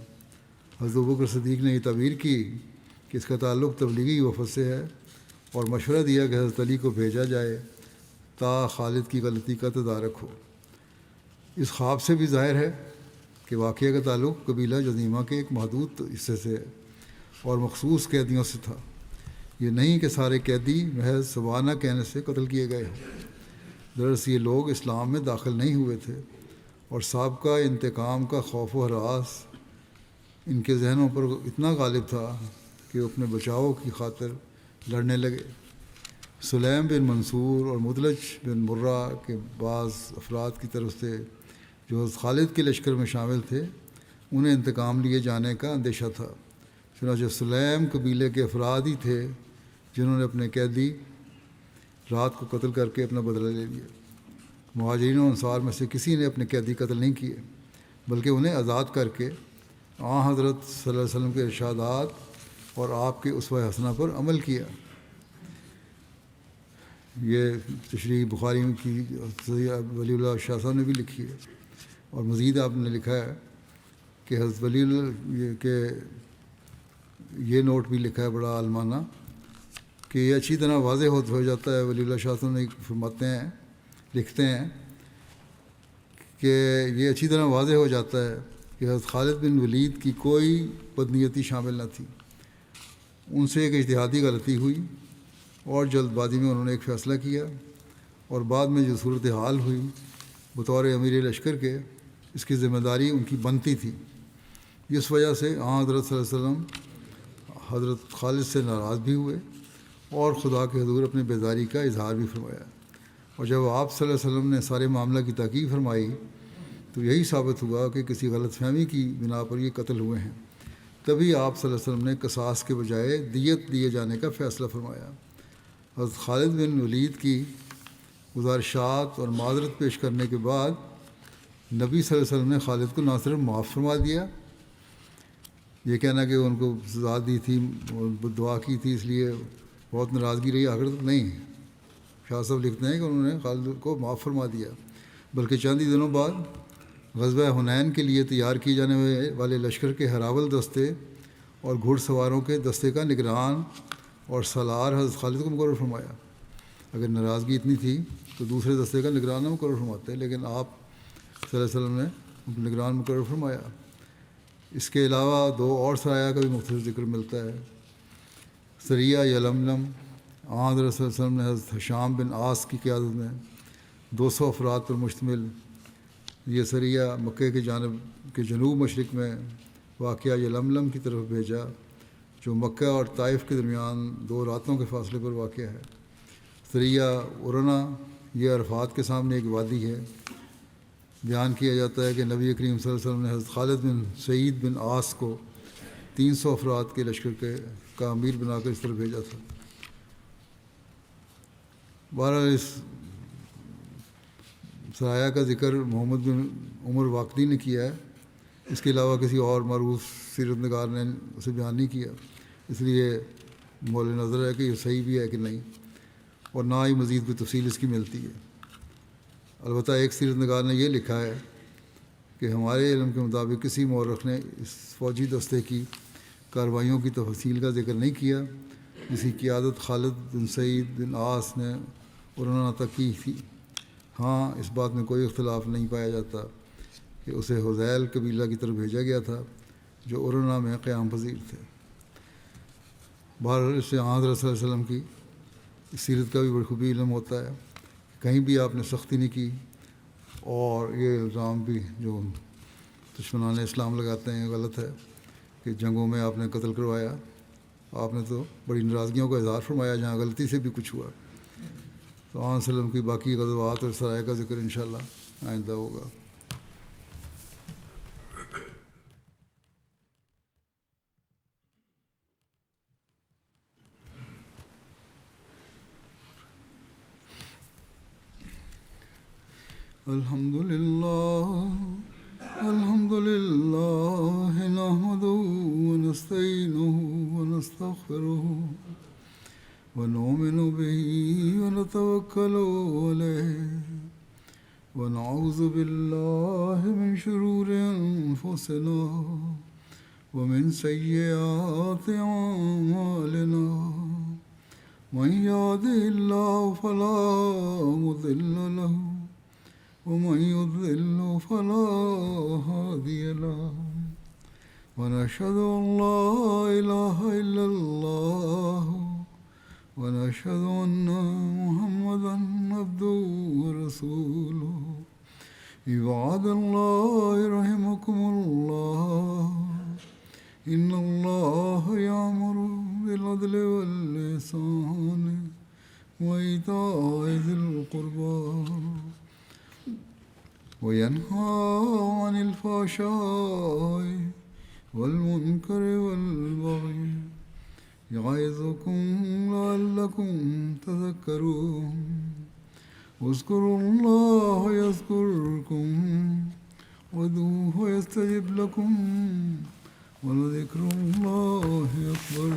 حضرت ابوبکر صدیق نے یہ تعبیر کی کہ اس کا تعلق تبلیغی وفد سے ہے، اور مشورہ دیا کہ حضرت علی کو بھیجا جائے تا خالد کی غلطی کا تدارک ہو۔ اس خواب سے بھی ظاہر ہے کہ واقعہ کا تعلق قبیلہ جذیمہ کے ایک محدود حصے سے اور مخصوص قیدیوں سے تھا۔ یہ نہیں کہ سارے قیدی محض سوانہ کہنے سے قتل کیے گئے ہوں۔ دراصل یہ لوگ اسلام میں داخل نہیں ہوئے تھے، اور سابقہ انتقام کا خوف و ہراس ان کے ذہنوں پر اتنا غالب تھا کہ وہ اپنے بچاؤ کی خاطر لڑنے لگے۔ سلیم بن منصور اور مدلج بن مرہ کے بعض افراد کی طرف سے جو حضرت خالد کے لشکر میں شامل تھے، انہیں انتقام لیے جانے کا اندیشہ تھا۔ چنانچہ سلیم قبیلے کے افراد ہی تھے جنہوں نے اپنے قیدی رات کو قتل کر کے اپنا بدلہ لے لیا۔ مہاجرین و انصار میں سے کسی نے اپنے قیدی قتل نہیں کیے، بلکہ انہیں آزاد کر کے حضرت صلی اللہ علیہ وسلم کے ارشادات اور آپ کے اسوہ حسنہ پر عمل کیا۔ یہ تشریح بخاری کی ولی اللہ شاہ صاحب نے بھی لکھی ہے، اور مزید آپ نے لکھا ہے کہ حضرت ولی اللہ کے یہ نوٹ بھی لکھا ہے بڑا عالمانہ کہ یہ اچھی طرح واضح ہو جاتا ہے۔ ولی اللہ شاہ صاحب نے فرماتے ہیں، لکھتے ہیں کہ یہ اچھی طرح واضح ہو جاتا ہے کہ حضرت خالد بن ولید کی کوئی بدنیتی شامل نہ تھی۔ ان سے ایک اجتہادی غلطی ہوئی اور جلد بازی میں انہوں نے ایک فیصلہ کیا، اور بعد میں جو صورتحال ہوئی بطور امیر لشکر کے، اس کی ذمہ داری ان کی بنتی تھی۔ جس وجہ سے حضرت صلی اللہ علیہ وسلم حضرت خالد سے ناراض بھی ہوئے اور خدا کے حضور اپنے بیزاری کا اظہار بھی فرمایا، اور جب آپ صلی اللہ علیہ وسلم نے سارے معاملہ کی تحقیق فرمائی تو یہی ثابت ہوا کہ کسی غلط فہمی کی بنا پر یہ قتل ہوئے ہیں۔ تبھی آپ صلی اللہ علیہ وسلم نے قصاص کے بجائے دیت دیے جانے کا فیصلہ فرمایا۔ حضرت خالد بن ولید کی گزارشات اور معذرت پیش کرنے کے بعد نبی صلی اللہ علیہ وسلم نے خالد کو نہ صرف معاف فرما دیا، یہ کہنا کہ ان کو سزا دی تھی اور دعا کی تھی اس لیے بہت ناراضگی رہی آخر تک، نہیں، شاہ صاحب لکھتے ہیں کہ انہوں نے خالد کو معاف فرما دیا، بلکہ چند ہی دنوں بعد غزوہ حنین کے لیے تیار کیے جانے والے لشکر کے ہراول دستے اور گھڑ سواروں کے دستے کا نگران اور سالار حضرت خالد کو مقرر فرمایا۔ اگر ناراضگی اتنی تھی تو دوسرے دستے کا نگران نہ مقرر فرماتے، لیکن آپ صلی اللہ علیہ وسلم نے ان کو نگران مقرر فرمایا۔ اس کے علاوہ دو اور سرایہ کا بھی مختصر ذکر ملتا ہے۔ سریہ یلملم، حضرت صلی اللہ علیہ وسلم نے حضرت حشام بن عاص کی قیادت میں 200 افراد پر مشتمل یہ سریہ مکے کی جانب کے جنوب مشرق میں واقعہ یلملم کی طرف بھیجا، جو مکہ اور طائف کے درمیان 2 راتوں کے فاصلے پر واقع ہے۔ سریہ ارنا یہ عرفات کے سامنے ایک وادی ہے۔ بیان کیا جاتا ہے کہ نبی کریم صلی اللہ علیہ وسلم نے حضرت خالد بن سعید بن عاص کو 300 افراد کے لشکر کا امیر بنا کر اس طرف بھیجا تھا۔ بہرحال اس سرایہ کا ذکر محمد بن عمر واقدی نے کیا ہے، اس کے علاوہ کسی اور معروف سیرت نگار نے اسے بیان نہیں کیا، اس لیے مول نظر ہے کہ یہ صحیح بھی ہے کہ نہیں، اور نہ ہی مزید کوئی تفصیل اس کی ملتی ہے۔ البتہ ایک سیرت نگار نے یہ لکھا ہے کہ ہمارے علم کے مطابق کسی مورخ نے اس فوجی دستے کی کارروائیوں کی تفصیل کا ذکر نہیں کیا جس کی قیادت خالد بن سعید بن عاص نے ارنا تک کی تھی۔ ہاں اس بات میں کوئی اختلاف نہیں پایا جاتا کہ اسے حذیل قبیلہ کی طرف بھیجا گیا تھا جو ارنا میں قیام پذیر تھے۔ بہرحال اس سے حضرت صلی اللہ علیہ وسلم کی سیرت کا بھی بخوبی علم ہوتا ہے، کہیں بھی آپ نے سختی نہیں کی، اور یہ الزام بھی جو دشمنان اسلام لگاتے ہیں غلط ہے کہ جنگوں میں آپ نے قتل کروایا۔ آپ نے تو بڑی ناراضگیوں کا اظہار فرمایا جہاں غلطی سے بھی کچھ ہوا۔ تو آن وسلم کی باقی غزوات اور سرائے کا ذکر انشاءاللہ آئندہ ہوگا۔ الحمد للہ نحمده ونستعینه ونستغفره ونؤمن به ونتوکل علیہ ونعوذ باللہ من شرور انفسنا ومن سیئات اعمالنا من يهده الله فلا مضل له ومن يضلل فلا هادي له ونشهد أن لا إله إلا الله ونشهد أن محمدا عبده ورسوله عباد الله رحمكم الله إن الله يأمر بالعدل والإحسان وإيتاء ذي القربى وينهى عن الفحشاء والمنكر والبغي يعظكم لعلكم تذكرون اذكروا الله يذكركم وادعوه يستجب لكم ولذكر الله أكبر۔